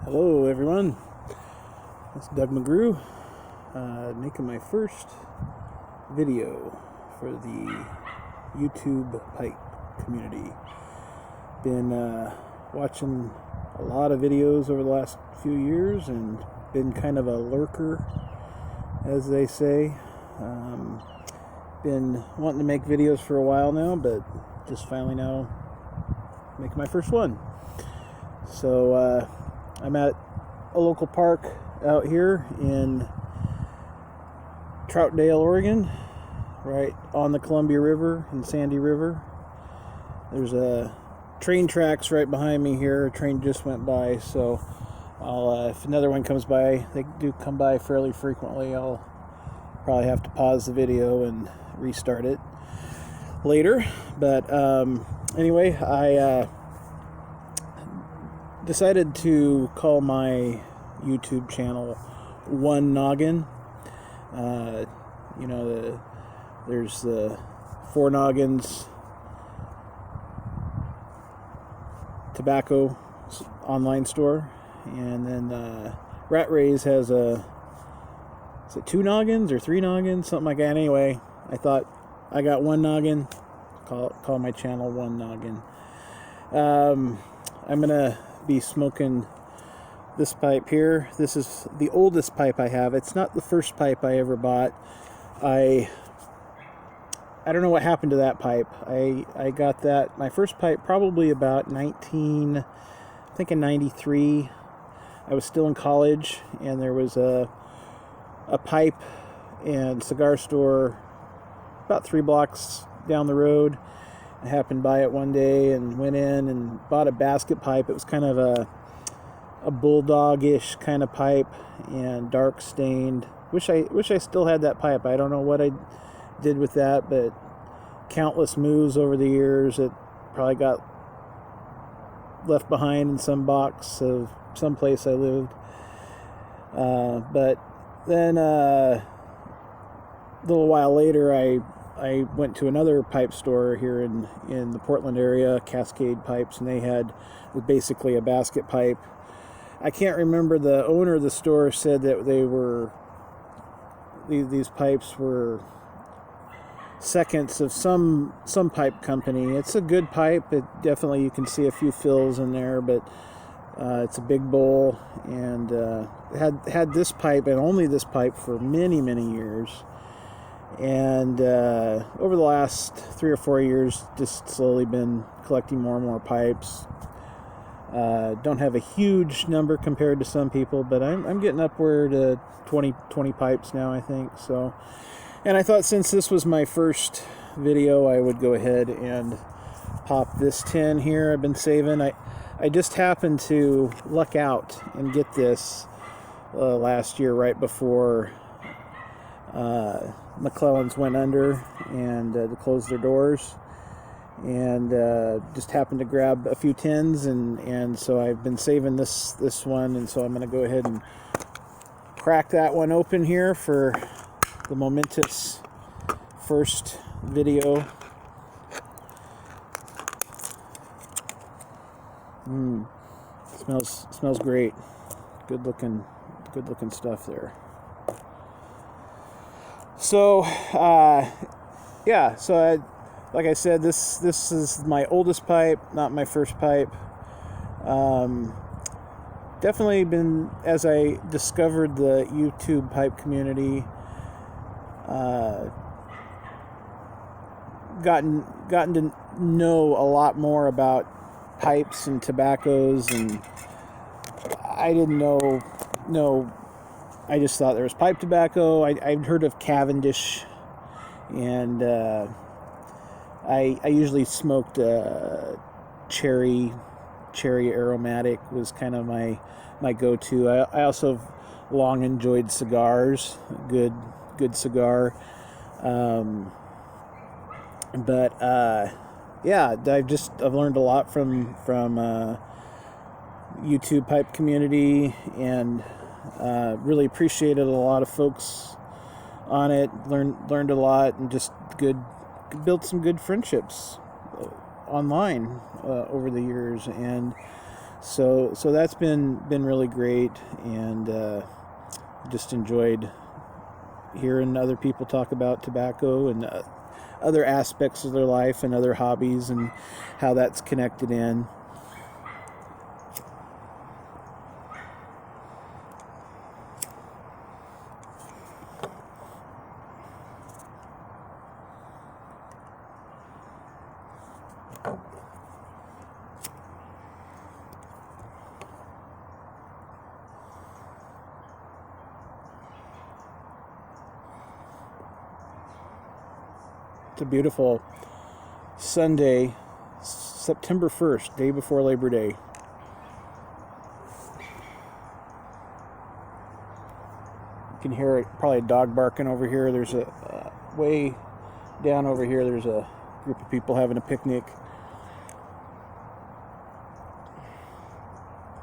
Hello everyone, it's Doug McGrew, making my first video for the YouTube pipe community. Been watching a lot of videos over the last few years and been kind of a lurker, as they say. Been wanting to make videos for a while now, but just finally now making my first one. So I'm at a local park out here in Troutdale, Oregon, right on the Columbia River and Sandy River. There's a train tracks right behind me here. A train just went by, so I'll if another one comes by, they do come by fairly frequently, I'll probably have to pause the video and restart it later. But anyway, I decided to call my YouTube channel One Noggin. There's the Four Noggins tobacco online store, and then Rat Rays has is it 2 noggins or 3 noggins, something like that. Anyway, I thought I got one noggin, call my channel One Noggin. I'm gonna be smoking this pipe here. This is the oldest pipe I have. It's not the first pipe I ever bought. I don't know what happened to that pipe. I got that, my first pipe, probably about in 93. I was still in college, and there was a pipe and cigar store about 3 blocks down the road. I happened by it one day and went in and bought a basket pipe. It was kind of a bulldog-ish kind of pipe and dark stained. Wish I still had that pipe. I don't know what I did with that, but countless moves over the years. It probably got left behind in some box of some place I lived. But then a little while later, I went to another pipe store here in the Portland area, Cascade Pipes, and they had basically a basket pipe. I can't remember, the owner of the store said that these pipes were seconds of some pipe company. It's a good pipe. It definitely, you can see a few fills in there, but it's a big bowl, and had this pipe and only this pipe for many years. And over the last 3 or 4 years, just slowly been collecting more and more pipes. Don't have a huge number compared to some people, but I'm getting upward to 20 pipes now, I think. So, and I thought since this was my first video, I would go ahead and pop this tin here I've been saving. I just happened to luck out and get this last year, right before McClellan's went under and to close their doors, and just happened to grab a few tins, and so I've been saving this one, and so I'm going to go ahead and crack that one open here for the momentous first video. Smells great. Good looking stuff there. So, like I said, this is my oldest pipe, not my first pipe. Definitely been, as I discovered the YouTube pipe community, gotten to know a lot more about pipes and tobaccos, and I didn't know. I just thought there was pipe tobacco. I'd heard of Cavendish, and I usually smoked cherry aromatic was kind of my go-to. I also long enjoyed cigars, good cigar. I've learned a lot from YouTube pipe community, and really appreciated a lot of folks on it. Learned a lot, and just built some good friendships online over the years. And So that's been really great, and just enjoyed hearing other people talk about tobacco and other aspects of their life and other hobbies and how that's connected in. It's a beautiful Sunday, September 1st, day before Labor Day. You can hear it, probably a dog barking over here. There's a way down over here, there's a group of people having a picnic.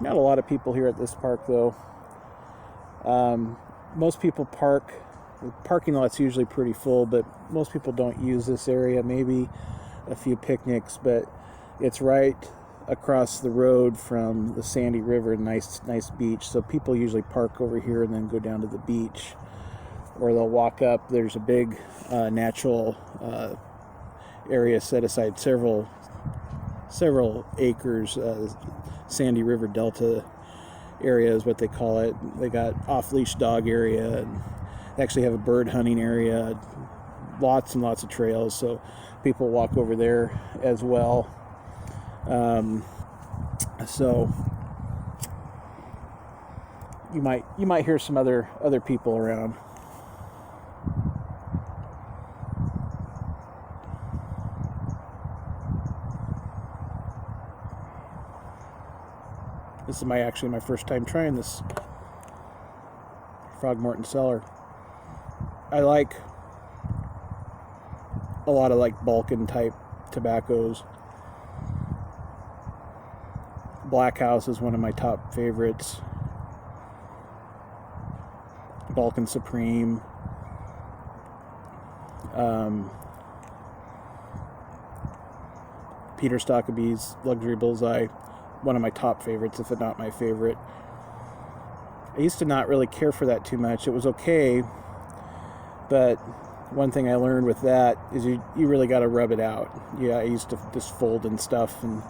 Not a lot of people here at this park, though. Most people park. The parking lot's usually pretty full, but most people don't use this area. Maybe a few picnics, but it's right across the road from the Sandy River, nice beach. So people usually park over here and then go down to the beach, or they'll walk up. There's a big natural area set aside, several acres. Sandy River Delta area is what they call it. They got off-leash dog area, and they actually have a bird hunting area, lots and lots of trails, so people walk over there as well. So you might hear some other people around. This is my first time trying this Frogmorton Cellar. I like a lot of like Balkan type tobaccos. Black House is one of my top favorites. Balkan Supreme. Peter Stockaby's Luxury Bullseye, one of my top favorites, if not my favorite. I used to not really care for that too much. It was okay, but one thing I learned with that is you really got to rub it out. Yeah, I used to just fold and stuff, and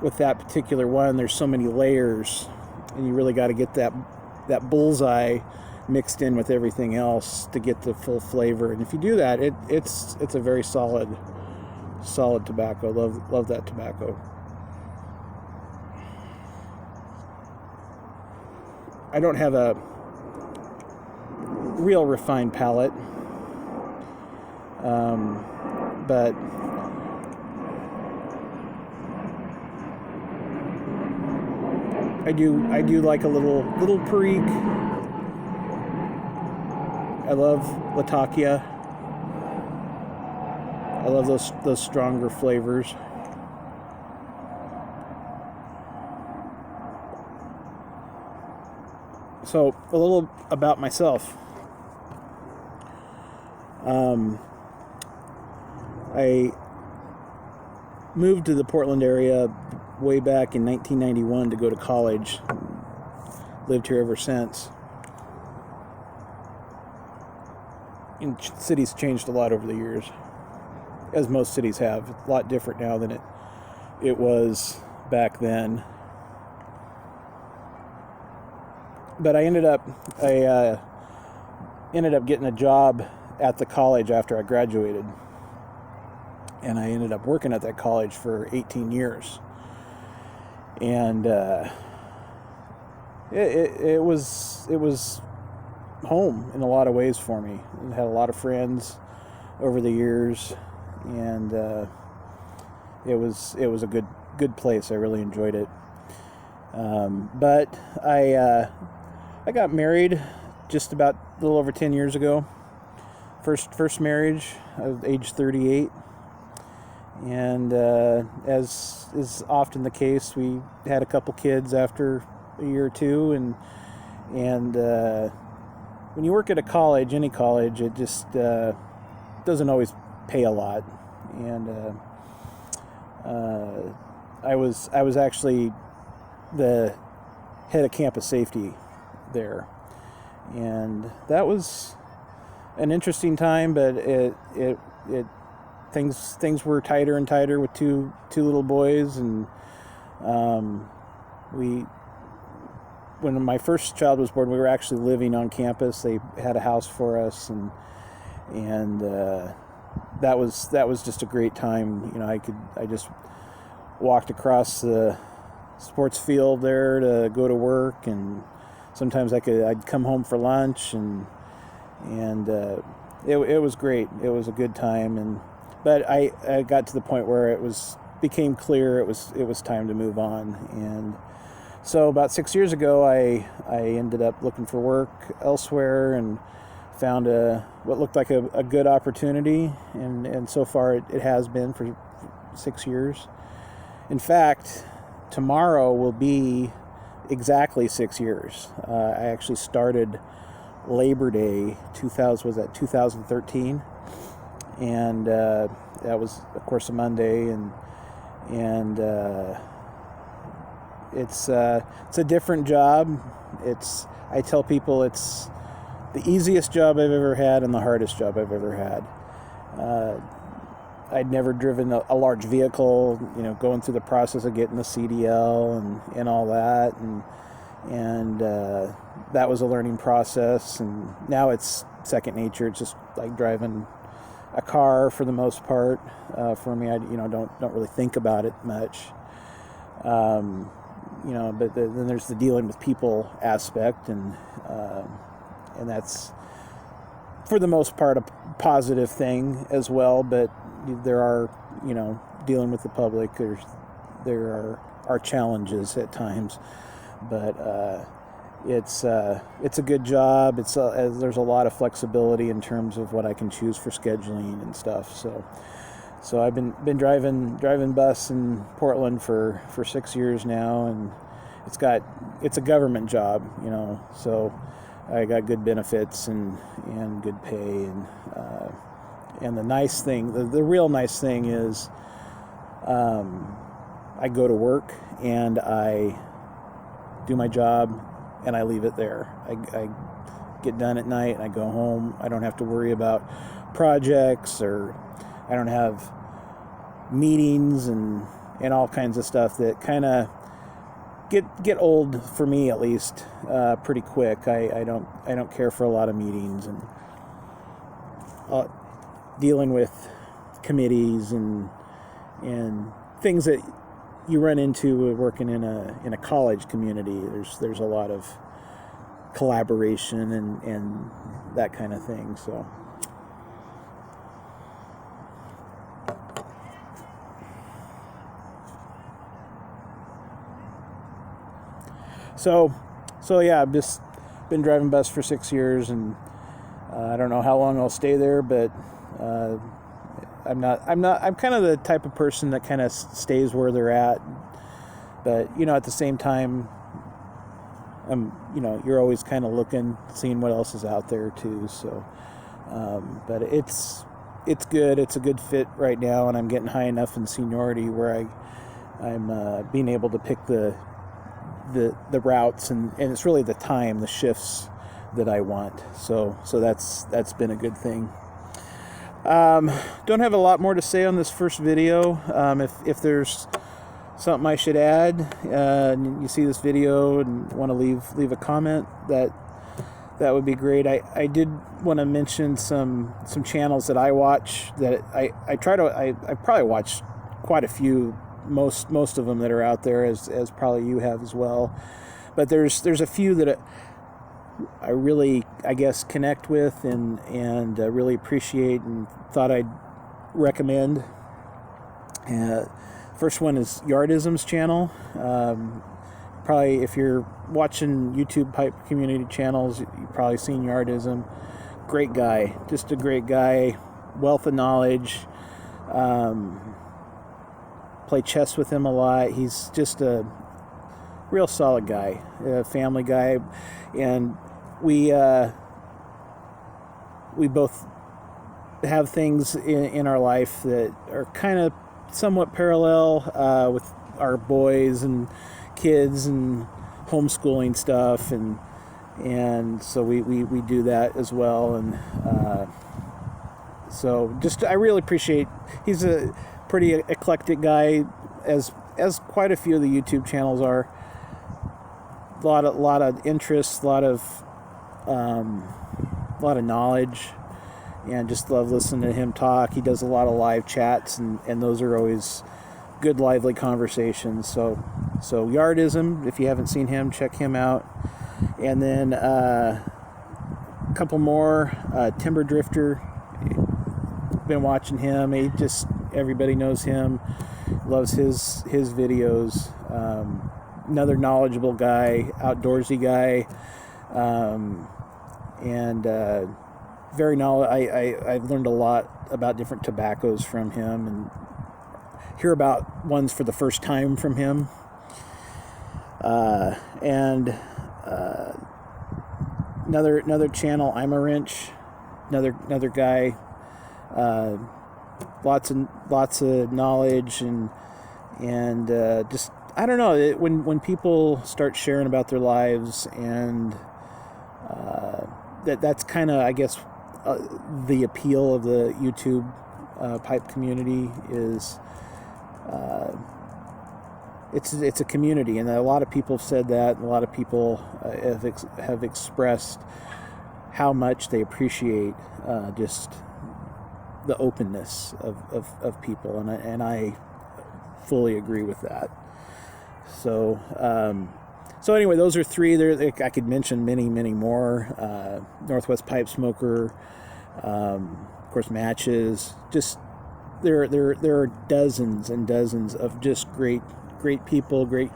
with that particular one, there's so many layers, and you really got to get that bullseye mixed in with everything else to get the full flavor. And if you do that, it's a very solid tobacco. Love that tobacco. I don't have a real refined palate, but I do like a little Perique. I love Latakia. I love those stronger flavors. So a little about myself. I moved to the Portland area way back in 1991 to go to college. Lived here ever since. And cities changed a lot over the years, as most cities have. It's a lot different now than it was back then. But I ended up getting a job at the college after I graduated, and I ended up working at that college for 18 years. And it was home in a lot of ways for me. I had a lot of friends over the years, and it was a good place. I really enjoyed it. But I got married just about a little over 10 years ago. First marriage. I was age 38. And as is often the case, we had a couple kids after a year or two, and when you work at a college, any college, it just doesn't always pay a lot. And I was actually the head of campus safety there, and that was an interesting time. But it things were tighter and tighter with two little boys, and when my first child was born, we were actually living on campus. They had a house for us, and that was just a great time. You know, I just walked across the sports field there to go to work, and sometimes I'd come home for lunch, and it was great. It was a good time, but I got to the point where it became clear it was time to move on. And so about 6 years ago, I ended up looking for work elsewhere and found what looked like a good opportunity, and so far it has been for 6 years. In fact, tomorrow will be exactly 6 years. I actually started Labor Day 2013, and that was, of course, a Monday, and it's a different job. I tell people it's the easiest job I've ever had and the hardest job I've ever had. I'd never driven a large vehicle, going through the process of getting the CDL and all that, and that was a learning process. And now it's second nature. It's just like driving a car for the most part. For me, I don't really think about it much. But then there's the dealing with people aspect, and that's for the most part a positive thing as well. But there are, dealing with the public, there are challenges at times. But it's a good job. There's a lot of flexibility in terms of what I can choose for scheduling and stuff. So I've been driving bus in Portland for 6 years now, and it's a government job, so I got good benefits and good pay, and the nice thing, the real nice thing is, I go to work and I do my job and I leave it there. I get done at night and I go home. I don't have to worry about projects, or I don't have meetings and all kinds of stuff that kind of get old, for me at least, pretty quick. I don't care for a lot of meetings and dealing with committees and things that you run into working in a college community. There's a lot of collaboration and that kind of thing. So yeah, I've just been driving bus for 6 years, and I don't know how long I'll stay there, but I'm kind of the type of person that kind of stays where they're at. But at the same time, you're always kind of looking, seeing what else is out there too. So, but it's good. It's a good fit right now, and I'm getting high enough in seniority where I'm being able to pick the routes, and it's really the time, the shifts that I want. So that's been a good thing. Don't have a lot more to say on this first video. If there's something I should add, and you see this video and want to leave a comment, that would be great. I did want to mention some channels that I watch, that I probably watched quite a few, most of them that are out there, as probably you have as well. But there's a few that I really, I guess, connect with and really appreciate and thought I'd recommend. First one is Yardism's channel. Probably if you're watching YouTube pipe community channels, you've probably seen Yardism. Great guy, just a great guy, wealth of knowledge. Play chess with him a lot. He's just a real solid guy, a family guy, and we both have things in our life that are kind of somewhat parallel with our boys and kids and homeschooling stuff, and so we do that as well. And so I really appreciate, he's a pretty eclectic guy, as quite a few of the YouTube channels are. A lot of interest, a lot of knowledge, and just love listening to him talk. He does a lot of live chats, and those are always good, lively conversations. So Yardism, if you haven't seen him, check him out. And then a couple more, Timber Drifter, been watching him. Everybody knows him, loves his videos. Another knowledgeable guy, outdoorsy guy, and very I've learned a lot about different tobaccos from him, and hear about ones for the first time from him. And another channel, I'm a Wrench, another guy, lots of knowledge, and just, I don't know, when people start sharing about their lives, and that's kind of, I guess, the appeal of the YouTube pipe community is it's a community, and a lot of people have said that, and a lot of people have expressed how much they appreciate just the openness of people, and I fully agree with that. So anyway, those are three. I could mention many more. Northwest Pipe Smoker, of course, Matches. Just there are dozens and dozens of just great people. Great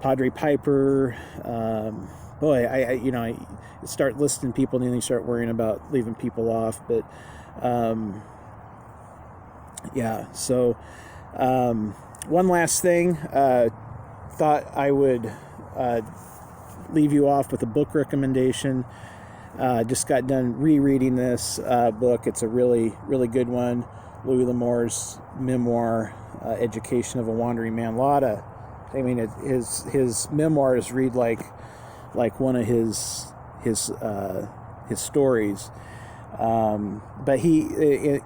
Padre Piper. Boy, I start listing people, and then you start worrying about leaving people off. But yeah. So one last thing. Thought I would leave you off with a book recommendation. Just got done rereading this book. It's a really good one. Louis L'Amour's memoir, Education of a Wandering Man. His memoirs read like one of his stories. But he,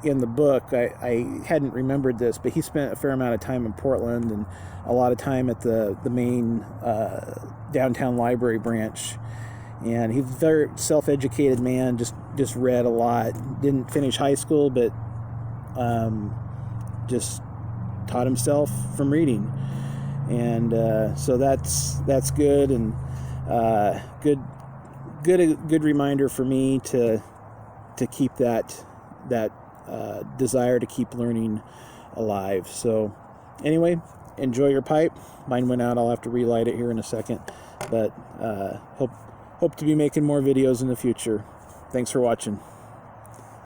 in the book, I hadn't remembered this, but he spent a fair amount of time in Portland, and a lot of time at the main downtown library branch. And he's a very self-educated man, just read a lot. Didn't finish high school, but just taught himself from reading. And so that's good, and good reminder for me to keep that desire to keep learning alive. So anyway, enjoy your pipe. Mine went out. I'll have to relight it here in a second, but hope to be making more videos in the future. Thanks for watching.